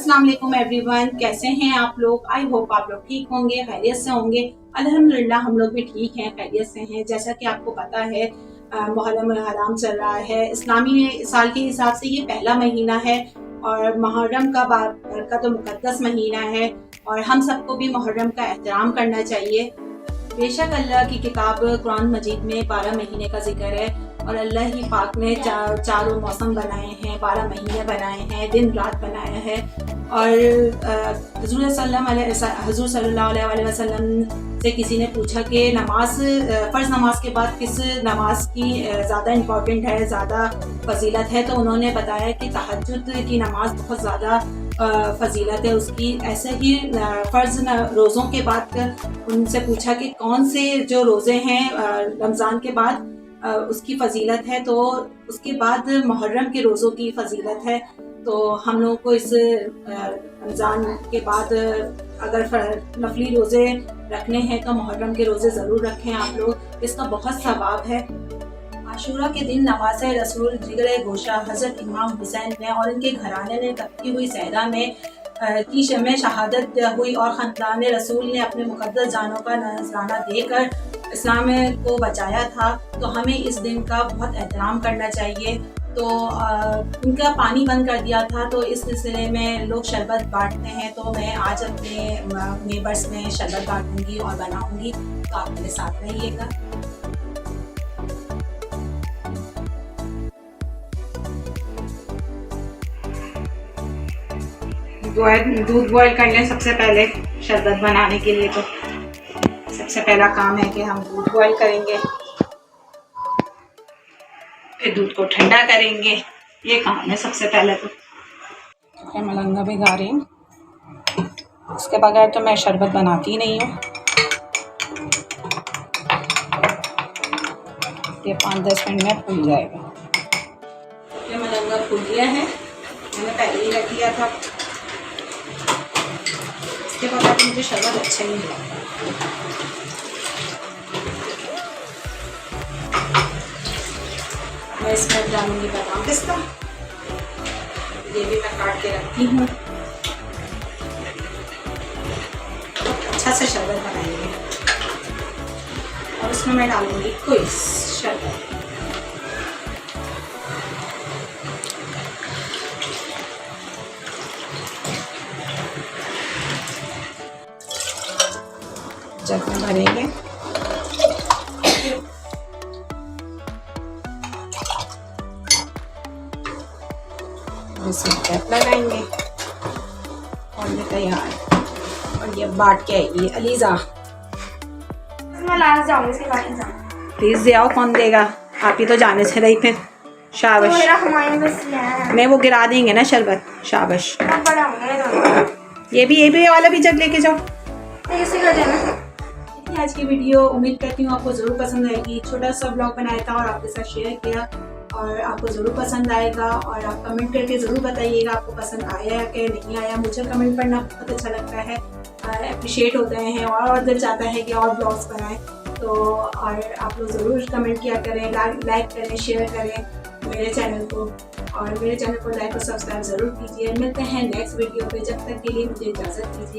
अस्सलाम वालेकुम एवरीवन, कैसे हैं आप लोग। आई होप आप लोग ठीक होंगे, खैरियत से होंगे। अल्हम्दुलिल्लाह हम लोग भी ठीक हैं, खैरियत से हैं। जैसा कि आपको पता है मुहर्रम हराम चल रहा है। इस्लामी साल के हिसाब से ये पहला महीना है और मुहर्रम का तो मुकद्दस महीना है और हम सबको भी मुहर्रम का एहतराम करना चाहिए। बेशक अल्लाह की किताब कुरान मजीद में 12 महीने का जिक्र है और अल्लाह ही पाक ने चारों मौसम बनाए हैं, 12 महीने बनाए हैं, दिन रात बनाया है। और हुजूर सल्लल्लाहु अलैहि वसल्लम से किसी ने पूछा कि फ़र्ज़ नमाज के बाद किस नमाज की ज़्यादा इम्पोर्टेंट है, ज़्यादा फजीलत है, तो उन्होंने बताया कि तहज्जुद की नमाज बहुत ज़्यादा फजीलत है उसकी। ऐसे ही फ़र्ज़ रोज़ों के बाद उनसे पूछा कि कौन से जो रोज़े हैं रमज़ान के बाद उसकी फजीलत है, तो उसके बाद मुहर्रम के रोज़ों की फजीलत है। तो हम लोगों को इस रमज़ान के बाद अगर नफली रोज़े रखने हैं तो मुहर्रम के रोज़े ज़रूर रखें आप लोग, इसका बहुत सवाब है। आशूरा के दिन नवाज़े रसूल जिगरे गोशा हज़रत इमाम हुसैन ने और इनके घराने ने तपती हुई सहरा में की शमे शहादत हुई और ख़ानदान रसूल ने अपने मुक़द्दस जानों का नजराना देकर इस्लाम को बचाया था। तो हमें इस दिन का बहुत एहतराम करना चाहिए। तो उनका पानी बंद कर दिया था, तो इस सिलसिले में लोग शरबत बांटते हैं, तो मैं आज अपने नेबर्स में शरबत बांटूंगी और बनाऊंगी, तो आप मेरे साथ रहिएगा। दूध बॉईल कर लें सबसे पहले शरबत बनाने के लिए। तो सबसे पहला काम है कि हम दूध बॉईल करेंगे, फिर दूध को ठंडा करेंगे, ये काम है सबसे पहले। तो मलंगा भिगा रही हूँ, इसके बगैर तो मैं शरबत बनाती नहीं हूँ। ये 5-10 मिनट में फूल जाएगा। ये मलंगा फूल गया है, मैंने पहले ही रख लिया था। इसके बाद मुझे शरबत अच्छा ही नहीं लगता। मैं इसमें डालूंगी बादाम पिस्ता, ये भी मैं काट के रखती हूँ। अच्छा से शरबत बनाएंगे और इसमें मैं डालूंगी कोई शरबत। जग में भरेंगे, इसमें कैप लगाएंगे और ये तैयार। और ये बांट के आएगी अलीजा। मैं लाना चाहूँगी इसके बाद प्लीज दे आओ, कौन देगा, आप ही तो जाने से रही। फिर शाबाश, तो मेरा हमारे बस है। मैं वो गिरा देंगे ना शरबत। शाबाश, ये भी वाला भी जग लेके जाओ। ऐसे कर देना। आज की वीडियो उम्मीद करती हूँ आपको ज़रूर पसंद आएगी। छोटा सा ब्लॉग बनाया था और आपके साथ शेयर किया और आपको ज़रूर पसंद आएगा। और आप कमेंट करके ज़रूर बताइएगा आपको पसंद आया या क्या नहीं आया। मुझे कमेंट पढ़ना बहुत अच्छा लगता है, अप्रिशिएट होते हैं और दिल चाहता है कि और ब्लॉग्स बनाएं। तो और आप लोग ज़रूर कमेंट किया करें, लाइक करें, शेयर करें मेरे चैनल को, और मेरे चैनल को लाइक और सब्सक्राइब ज़रूर कीजिए। मिलते हैं नेक्स्ट वीडियो पे, जब तक के लिए मुझे इजाज़त दीजिए।